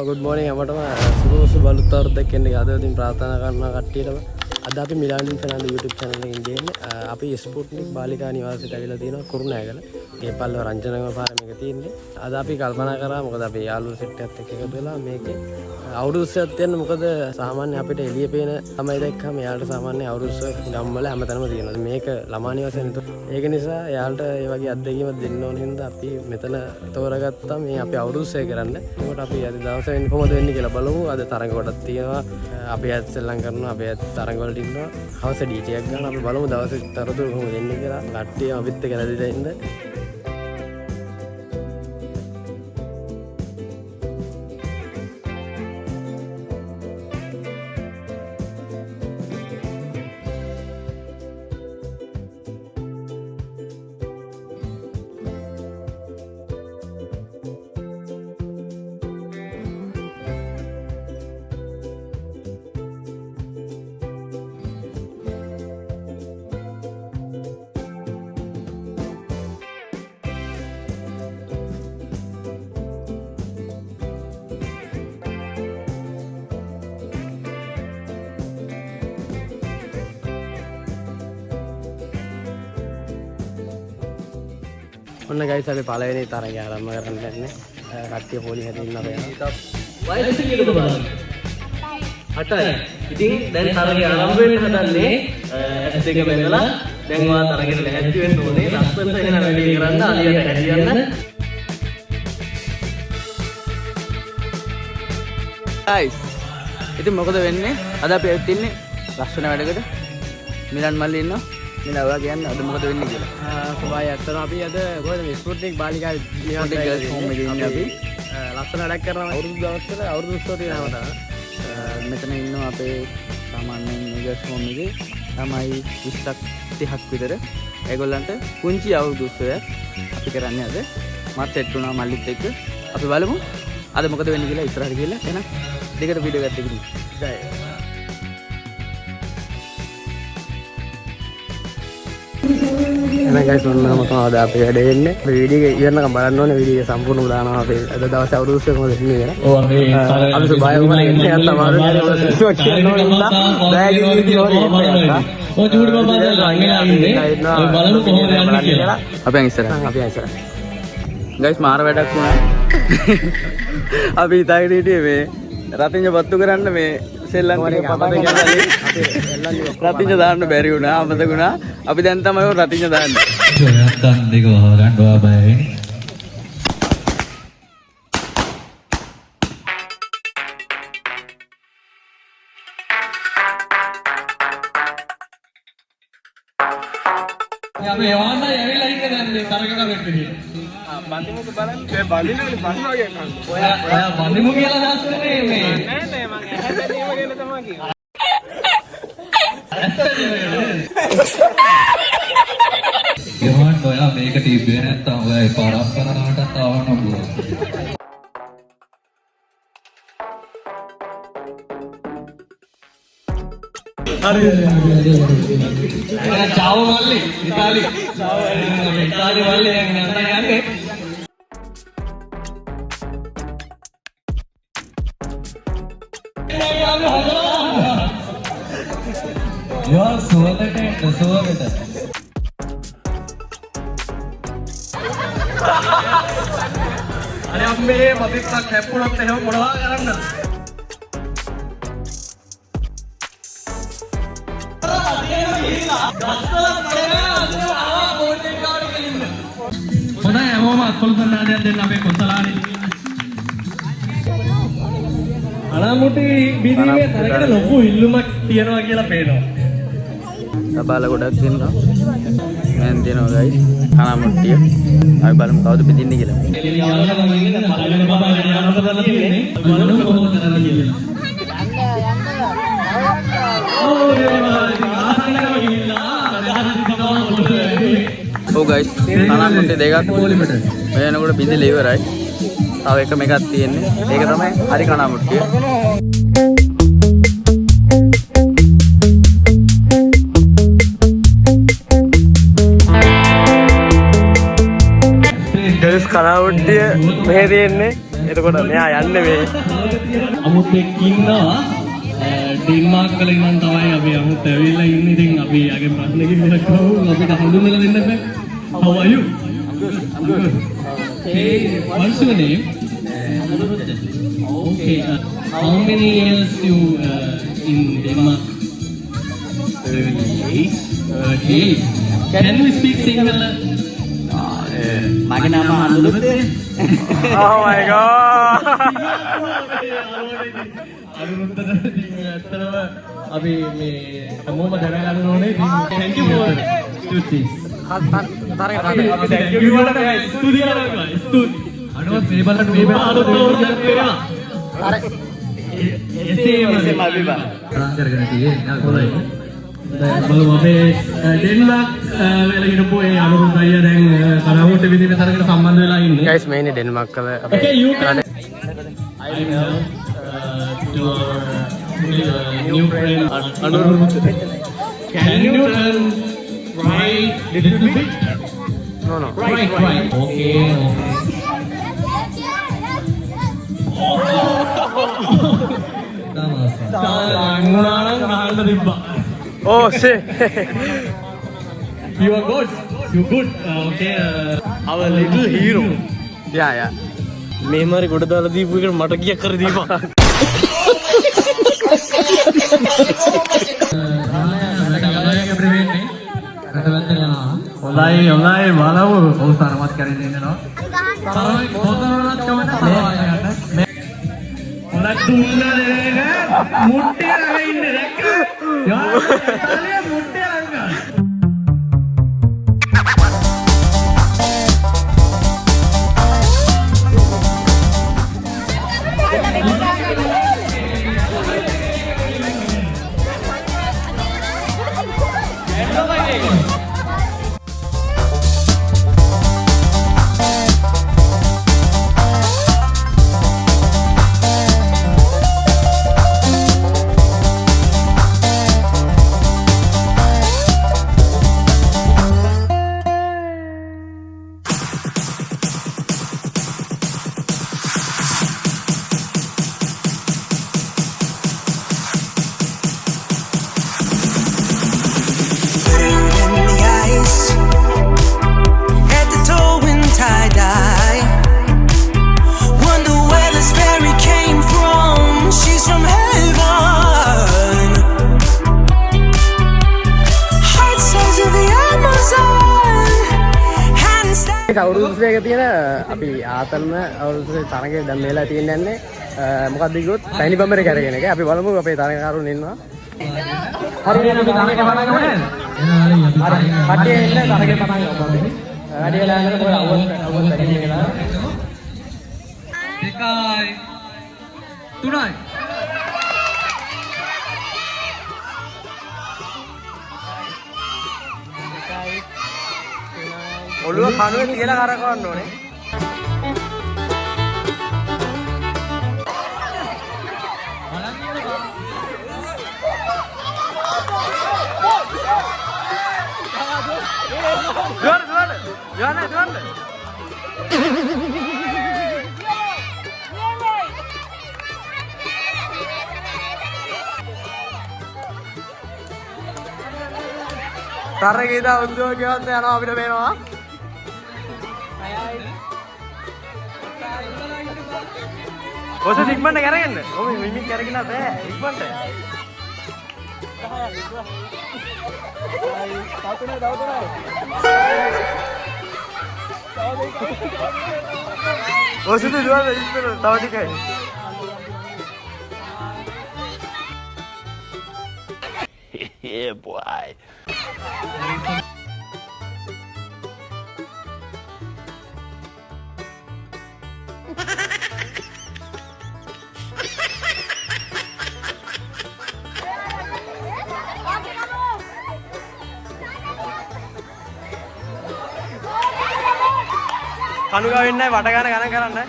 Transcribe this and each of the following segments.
Good morning හැමෝටම සුබ බලුත් අවුරුද්දක් එන්න අද ඉතින් ප්‍රාර්ථනා කරනවා කට්ටියටම අද අපි මිලාන්ඩින් ෆර්නෑන්ඩෝ YouTube channel එකෙන් ගේන්නේ අපි ස්පුට්නික් බාලිකා නිවාසයට ඇවිල්ලා තියෙනවා කුරුණෑගල ඒ පල්ලව රංජනගම පාර මේක තියෙන්නේ අද අපි කල්පනා කරා මොකද අපි යාළුවෝ සෙට් එකත් එක්ක එකතු වෙලා මේකේ අවුරුදු උත්සවයක් තියෙන මොකද සාමාන්‍ය අපිට එළිය පේන තමයි දැක්කම යාළුවට සාමාන්‍ය අවුරුදු උත්සව ගම්වල හැමතැනම තියෙනවා මේක ළමා නිවාසය නෙවෙයි ඒක නිසා යාළුවට ඒ වගේ අත්දැකීමක් දෙන්න ඕන හින්දා අපි මෙතන තෝරගත්තා මේ අපි අවුරුදු උත්සවය කරන්න ඒකට අපි අද දවසේ වෙන්නේ කොහොමද වෙන්නේ කියලා බලමු අද තරඟ කොටක් තියෙනවා අපි ඇත් සෙල්ලම් කරනවා අපි ඇත් තරඟ වලට ඉන්නවා හවස DJ එකක් ගන්න අපි බලමු දවසේ තරතුරු කොහොමද වෙන්නේ කියලා කට්ටිය අපිත් එක්ක රැඳිලා ඉන්න ඔන්න ගයිස් අපි පළවෙනි තරගය ආරම්භ කරන්න යන්නේ කට්ටිය පොලි හැදෙන්න අපි යනවා වයස කීයද බලන්න 8යි ඉතින් දැන් තරගය ආරම්භ වෙන්න හදන්නේ S2 බැලලා දැන් ඔයා තරගෙට ලැහැත්ති වෙන්න ඕනේ ලස්සනට එන වැඩි කරන්න අලියට හැදියන්න guys ඉතින් මොකද වෙන්නේ අද අපි ඇවිත් ඉන්නේ ලස්සන වැඩකට මිලන් මල්ලි ඉන්නවා මිලා ඔයා කියන්න අද මොකද වෙන්නේ කියලා සබයි අතන අපි අද කොහෙද මේ ස්පුට්නික් බාලිකා නිවාසය ගර්ල්ස් හෝම් එකේ ඉන්නේ අපි ලස්සන වැඩක් කරනවා අවුරුදු දවස්වල අවුරුදු උත්සව තියෙනවා තමයි මෙතන ඉන්නවා අපේ සාමාන්‍යයෙන් මේ ගර්ල්ස් හෝම් එකේ තමයි 20ක් 30ක් විතර ඒගොල්ලන්ට පුංචි අවුරුදු උත්සවයක් අපි කරන්නේ අද මාත් සෙට් වුණා මල්ලිත් එක්ක අපි බලමු අද මොකද වෙන්නේ කියලා ඉස්සරහට ගිහලා එහෙනම් දෙකට වීඩියෝ එකක් දෙන්න. එහෙනම් guys ඔන්නම තමයි අපි වැඩ වෙන්නේ. මේ වීඩියෝ එක ඉවරනකම් බලන්න ඕනේ. වීඩියෝ එක සම්පූර්ණව දානවා අපි අද දවසේ අවුරුදු උත්සවය කොහොමද වෙන්නේ කියලා. ඔව් අපි සුබයි වුණා ඉන්නේ නැත්නම් අමාරු ඔය චූටි බබා ළඟලා ඉන්නේ ඔය බලමු කොහොමද යන්නේ කියලා අපි ඉස්සරහ අපි ඉස්සරහ guys මාර වැඩක් වුණා අපි හිතාගෙන හිටියේ මේ රතිඤ්ඤ පත්තු කරන්න මේ සෙල්ලම් ටික පතන කියලා රතිඤ්ඤ දාන්න බැරි වුණා අමතක වුණා අපි දැන් තමයි රතිඤ්ඤ දාන්නේ ඔයත් කන් දෙක වහගන්න ඔයා බය වෙන්නේ අපි යවන්න ඇවිල්ලා ඉන්නේ දැන් මේ තරගකට වෙන්නේ බන්දිමුක බලන්න මේ බන්දිනවනේ බන්න වගේ කන්න ඔයා බන්දිමු කියලා දාස් කරේ මේ නෑ නෑ මම ඇහැ බැලීම ගැන තමයි කියන්නේ යවන්න ඔයා මේක ටිබ්බේ නැත්තම් ඔයා ඒ පරම්පරාවටත් ආවම බුවා හරි චාව මල්ලි ඉතාලි චාව ඉතාලි මල්ලි දැන් යන්නේ යෝ සුවකට අනේ අම්මේ මදිස්සක් හැප්පුණොත් එහෙම මොනවා කරන්නද හොඳයි හැමෝම අත්පොල් සන්නාදයක් දෙන්න අපේ කොසලානේ අනාමුටි බීදීමේ තරකට ලොකු ඉල්ලුමක් තියනවා කියලා පේනවා සබාල ගොඩක් දෙනවා මම දෙනවා guys අනාමුට්ටිය අපි බලමු කවුද බෙදින්නේ කියලා එළියාවල මම ඉන්නේ පළවෙනි බබා එළියාවල කරලා තියෙන්නේ බලමු කොහොමද කරන්නේ කියලා ඔව් guys අනාමුට්ටිය දෙකක් වෙනකොට බින්දලා ඉවරයි තව එක මේකක් තියෙන්නේ ඒක තමයි හරි කනාමුට්ටිය කලාවුට්ටිය මෙහෙ තියෙන්නේ. එතකොට මෙයා යන්නේ මේ අමුත් එක්ක ඉන්නවා ඩෙන්මාර්ක් වල ඉඳන් තමයි අපි අමුත් ඇවිල්ලා ඉන්නේ. ඉතින් අපි ආගේ ප්‍රශ්න කිව්වොත් අපිට හඳුන්වලා දෙන්න බෑ. How are you? I'm good. Okay, what's your name? Okay, how many years you in Denmark? 38. Can you speak Sinhala? මගේ නම අනුරුද්ධ. Oh my god. ඇත්තටම අපි මේ හැමෝම දැනගන්න ඕනේ. Thank you for study. අපි thank you කිව්වට බෑ. ස්තුතිය කරනවා. ස්තුති. අනුවත් මේ බලන්න මේ අලුත් අවුරුද්දක් වෙනවා. අර එසේම විභාග. කරගෙන තියෙන්නේ හොඳයි. බලමු අපේ ඩෙන්මාර්ක් වල හිටපු ඒ අනුරුද්ධ අයියා දැන් කරවුට විදිහට තරකට සම්බන්ධ වෙලා ඉන්නේ. guys මේ ඉන්නේ ඩෙන්මාර්ක් වල Okay, you can I know to our new friend Anuruddh. Can you turn right little bit? no Right. Okay. oh shit. You are good. You good. Okay. Our little hero. yeah මේ Marie ගොඩ දාලා දීපු එකට මට කියක් කර දීපන්. හොඳයි බලමු. ඔව් සරමත් කරගෙන ඉන්නවා. සරමයි පොතනවත් කමන්න සරමයි. හොඳක් දුන්නා නේද? මුට්ටිය ළඟ ඉන්නේ දැක්කද? යාළුවා මුට්ටිය ළඟ. අවුරුද්දක තියෙන අපි ආතල්ම අවුරුද්දේ තරඟේ දැන් මෙලා තියෙන්නේ මොකක්ද කිව්වොත් තනි බම්බරේ කරගෙන එක. අපි බලමු අපේ තරඟකරුන් ඉන්නවා. හරියට අපි තරඟේ පටන් ගමු නේද? කට්ටිය එන්න තරඟේ පටන් ගමු. වැඩි වෙලා යනකොට පොර අවුත් වැඩි වෙලා. 2 3 ඔළුව කනුවේ තියලා කරකවන්න ඕනේ. දුවන්න. තරගීද උද්‍යෝගයවත් යනවා අපිට පේනවා. ඔස ඉක්මනට කරගන්න. ඔබ මිමික් කරගෙන බෑ ඉක්මනට. ඔස දුවන්න ඉක්මනට තව ටිකයි. Yeah boy. කණු ගාවෙන්නේ නැහැ වට ගන්න ගණන් කරන්නේ.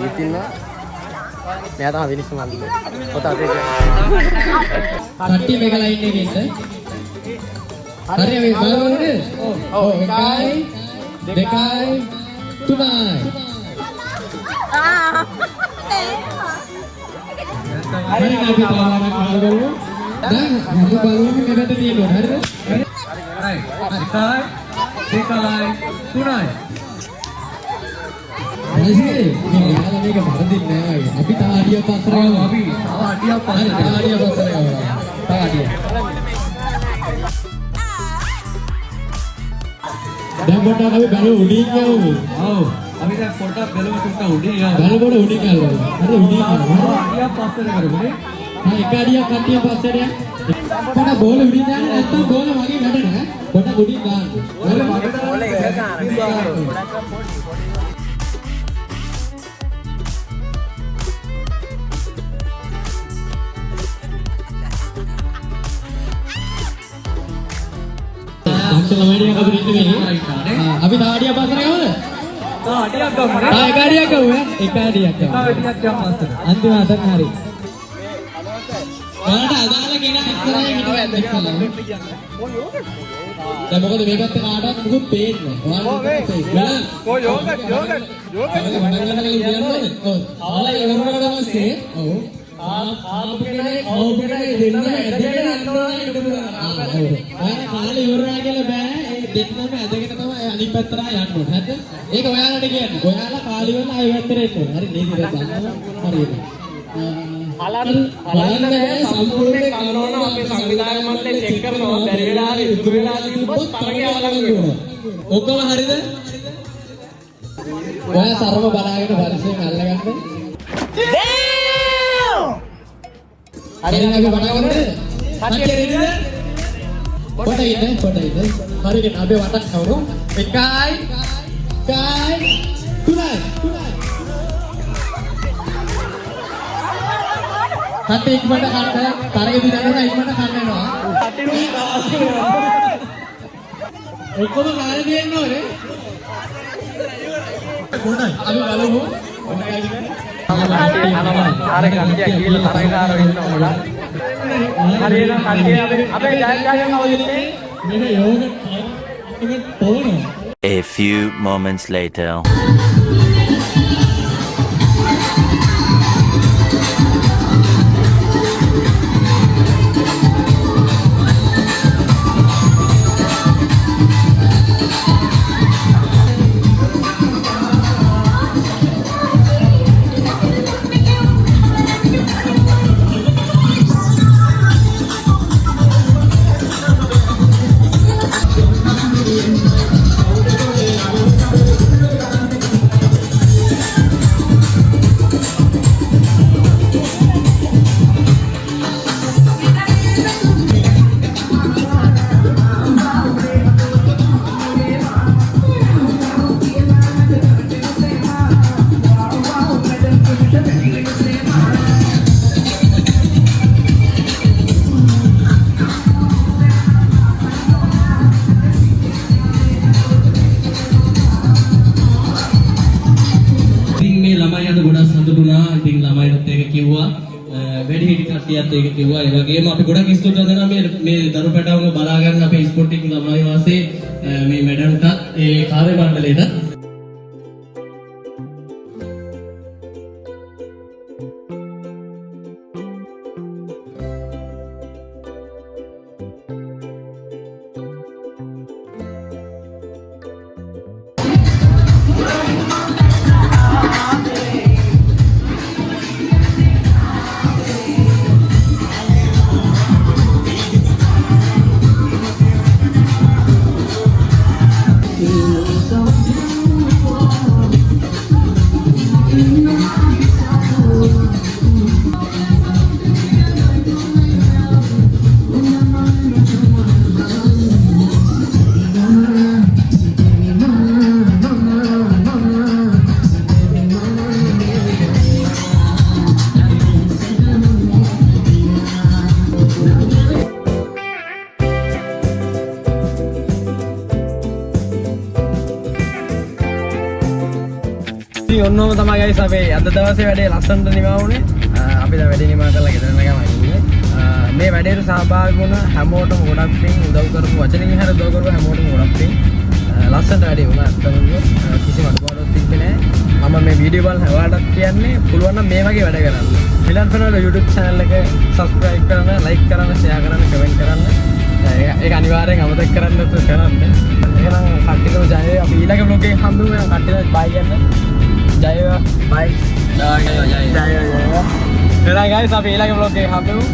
ඉතින්නා මෙයා තමයි විනිස් මල්ලි. පොත අතේ. කට්ටිය මේකලා ඉන්නේ නේද? හරි අපි බලමුනේ. ඔව් 1යි 2යි 3යි. හරි අපි බලන්න කරමු. දැන් අපි බලමු මෙතන තියෙනවා. හරිද? හරි. 1යි 2යි 3යි. හරිද? මේක වරදින්නේ නෑ වගේ. අපි තා අඩිය පස්සට යමු. අපි තව අඩියක් පස්සට යමු. තව අඩියක්. දැන් පොඩ්ඩක් අපි බලමු උඩින් යමු. ඔව්. අපි දැන් පොඩ්ඩක් බලමු තුන්ට උඩින් යමු. බලපොඩ උඩින් යමු. හරි උඩින් යමු. අඩියක් පස්සට කරමුනේ. හා එක අඩියක් කට්ටිය පස්සට යන්න. පොඩ්ඩක් බෝල උඩින් දාන්න නැත්නම් බෝල වගේ වැඩ නෑ. පොඩ්ඩක් උඩින් දාන්න. බෝල එක ගන්න. ළමයින් අපි ඉන්නේ අපි තාඩිය පස්සට යමුද? තාඩියක් ගමු. එක අඩියක් ගමු ඈ. එක අඩියක් ගමු. අන්තිම අතන හරි. ඔයාලට අදාළ කෙනා ඉස්සරහින් හිටවන්න ඉස්සලා. දැන් මොකද මේ පැත්තේ කාටවත් මොකුත් පේන්නේ නැහැ. ඔයාලට පේන්නේ. කො යෝග. ඔව්. ආලා ඉවරකට පස්සේ ඔව්. ආපු කෙනේ දෙන්නම ඇදගෙන යනවා නේද? ඔයාලා කාලේ ඉවරනා කියලා බෑ. ඒ දෙන්නම ඇදගෙන තමයි අනිත් පැත්තට යන්න ඕනේ. හරිද? ඒක ඔයාලට කියන්නේ. ඔයාලා කාලේ ඉවරලා ආයෙ පැත්තට එන්න ඕනේ. හරි නේද? හරිද? බලන්න සම්පූර්ණ කරනවා අපේ සංවිධානය මණ්ඩලය චෙක් කරනවා. බැරි වෙලා හරි ඉතුරු වෙලා තිබ්බොත් තරගය අවලංගු වෙනවා. ඔක්කොම හරිද? ඔයා සර්ව බලාගෙන පරිස්සමෙන් අල්ලගන්න. හරියට අපි වටගන්නද? කට්ටිය රෙදිද? පොඩ ඉන්න. හරියට අපි වටක් කවුරු? 1යි 2යි 3යි. කට්ටිය ඉක්මනට කන්න. තරගෙ දිනනවා ඉක්මනට කන්න වෙනවා. ඔක්කොම කාලේ දෙන්න ඕනේ. හොඳයි. අපි බලමු. අර කට්ටිය කියලා තරගකාරව ඉන්නවා. හරියට කට්ටිය අපේ ජයග්‍රහණය අවදින්නේ මේක යෝග තෝරන. A few moments later. වැඩිහිටි කට්ටියත් ඒක කිව්වා. ඒ වගේම අපි ගොඩක් ස්තුතිවන්ත වෙනවා මේ දරු පැටවම බලා ගන්න අපේ ස්පෝර්ටික් ළමයි වාසේ මේ මැඩම්ටත් ඒ කාර්ය මණ්ඩලයට. ඔන්නෝම තමයි ගයිස් අපේ අද දවසේ වැඩේ ලස්සනට නිමා වුණේ. අපි දැන් වැඩේ නිමා කරලා ගෙදර යනවා ඉන්නේ. මේ වැඩේට සහභාගී වුණ හැමෝටම ගොඩක් පිං උදව් කරපු වචනකින් හරි උදව් කරපු හැමෝටම ගොඩක් පිං ලස්සනට වැඩේ වුණා අත්තරම කිසිම අඩුපාඩුවක් තිබ්බේ නැහැ මම මේ වීඩියෝ බලන හැමෝටම කියන්නේ පුළුවන් නම් මේ වගේ වැඩ කරන්න මිලන් ෆෙනෝල YouTube channel එක subscribe කරන්න like කරන්න share කරන්න comment කරන්න ඒක අනිවාර්යෙන් අමතක කරන්න නැතුව කරන්න එහෙනම් කට්ටියටම ජය අපි ඊළඟ vlog එකේ හම්බෙමු එහෙනම් කට්ටියට bye කියන්න ජය bye ජය එහෙනම් guys අපි ඊළඟ vlog එකේ හම්බෙමු